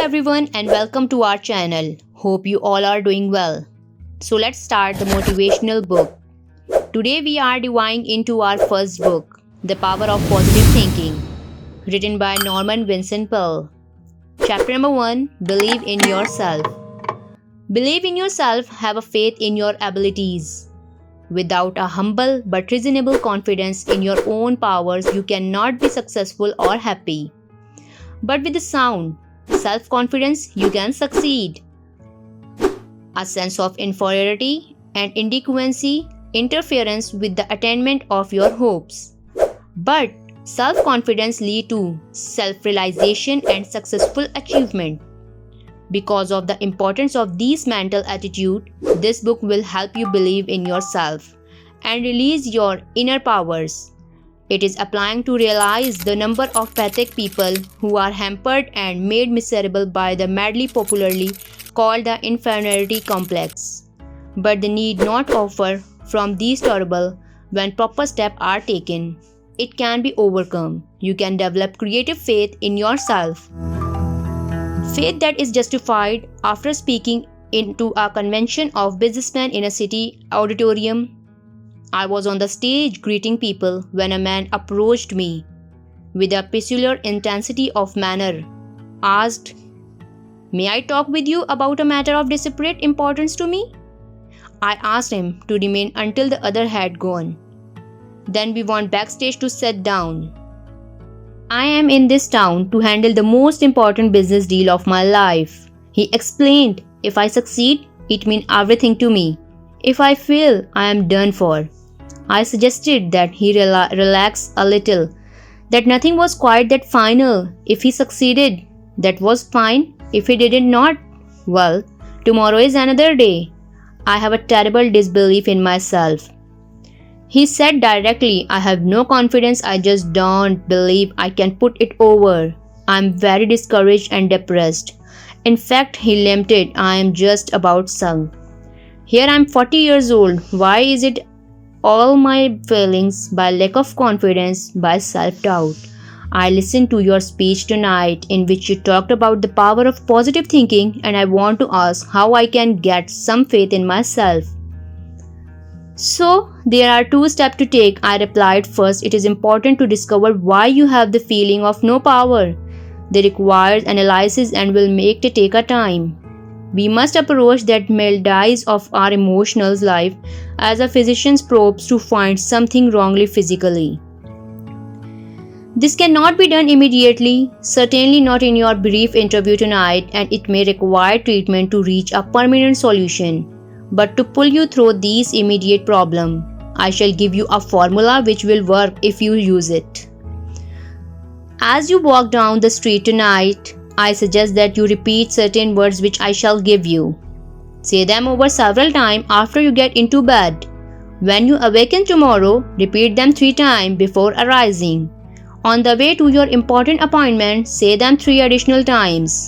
everyone and welcome to our channel. Hope you all are doing well. So let's start the motivational book. Today we are diving into our first book, The Power of Positive Thinking, written by Norman Vincent Peale. Chapter number 1, Believe in Yourself. Believe in yourself, have a faith in your abilities. Without a humble but reasonable confidence in your own powers, you cannot be successful or happy. But with a sound self-confidence, you can succeed. A sense of inferiority and inadequacy interference with the attainment of your hopes. But self-confidence leads to self-realization and successful achievement. Because of the importance of this mental attitude, this book will help you believe in yourself and release your inner powers. It is applying to realize the number of pathetic people who are hampered and made miserable by the madly popularly called the inferiority complex. But they need not offer from these terrible when proper steps are taken. It can be overcome. You can develop creative faith in yourself. Faith that is justified. After speaking into a convention of businessmen in a city auditorium, I was on the stage greeting people when a man approached me with a peculiar intensity of manner, asked, "May I talk with you about a matter of disparate importance to me?" I asked him to remain until the other had gone. Then we went backstage to sit down. "I am in this town to handle the most important business deal of my life," he explained. "If I succeed, it means everything to me. If I fail, I am done for." I suggested that he relax a little, that nothing was quite that final. If he succeeded, that was fine. If he did not, well, tomorrow is another day. I have a terrible disbelief in myself. He said directly, "I have no confidence. I just don't believe I can put it over. I'm very discouraged and depressed. In fact," he lamented, "I am just about sunk. Here I'm 40 years old. Why is it all my failings? By lack of confidence, by self-doubt. I listened to your speech tonight in which you talked about the power of positive thinking, and I want to ask how I can get some faith in myself." "So, there are 2 steps to take," I replied. "First, it is important to discover why you have the feeling of no power. They require analysis and will take a time. We must approach that maladies of our emotional life as a physician's probes to find something wrongly physically. This cannot be done immediately, certainly not in your brief interview tonight, and it may require treatment to reach a permanent solution. But to pull you through these immediate problem, I shall give you a formula which will work if you use it. As you walk down the street tonight, I suggest that you repeat certain words which I shall give you. Say them over several times after you get into bed. When you awaken tomorrow, repeat them 3 times before arising. On the way to your important appointment, say them 3 additional times.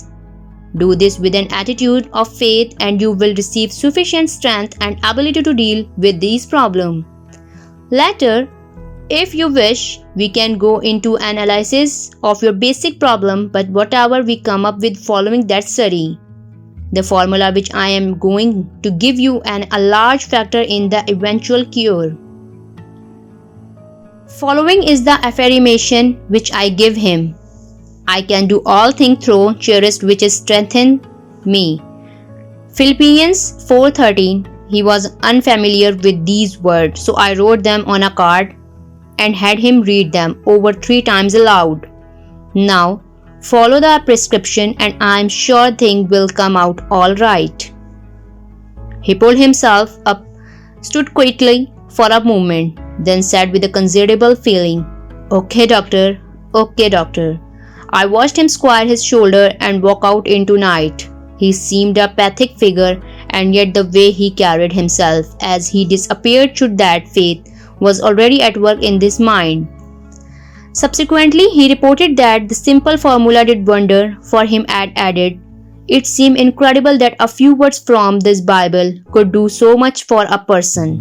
Do this with an attitude of faith and you will receive sufficient strength and ability to deal with these problems. Later, if you wish, we can go into analysis of your basic problem, but whatever we come up with following that study, the formula which I am going to give you a large factor in the eventual cure. Following is the affirmation which I give him. I can do all things through Christ which strengthens me. Philippians 4:13. He was unfamiliar with these words, so I wrote them on a card and had him read them over 3 times aloud. Now, follow the prescription and I am sure things will come out all right. He pulled himself up, stood quickly for a moment, then said with a considerable feeling, "Okay, doctor. Okay, doctor." I watched him square his shoulder and walk out into night. He seemed a pathetic figure, and yet the way he carried himself as he disappeared showed that faith was already at work in his mind. Subsequently, he reported that the simple formula did wonder for him and added, "It seemed incredible that a few words from this Bible could do so much for a person."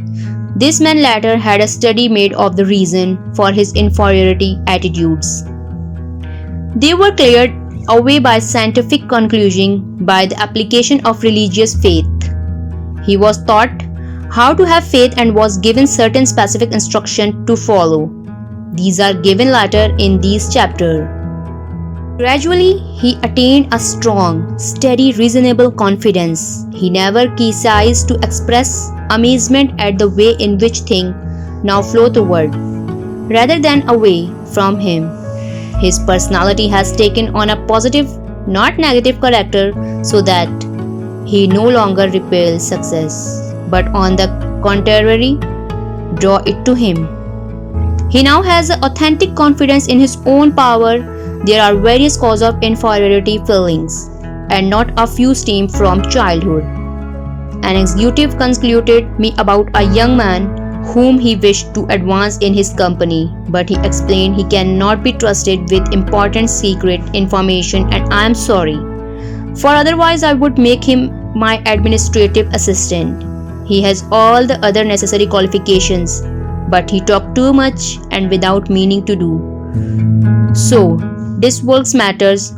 This man later had a study made of the reason for his inferiority attitudes. They were cleared away by scientific conclusion by the application of religious faith. He was taught how to have faith and was given certain specific instructions to follow. These are given later in these chapters. Gradually, he attained a strong, steady, reasonable confidence. He never ceased to express amazement at the way in which things now flow toward, rather than away from him. His personality has taken on a positive, not negative character, so that he no longer repels success, but on the contrary, draw it to him. He now has an authentic confidence in his own power. There are various causes of inferiority feelings, and not a few stem from childhood. An executive consulted me about a young man whom he wished to advance in his company, but he explained he cannot be trusted with important secret information, and I am sorry, for otherwise I would make him my administrative assistant. He has all the other necessary qualifications, but he talked too much and without meaning to do. So, this works matters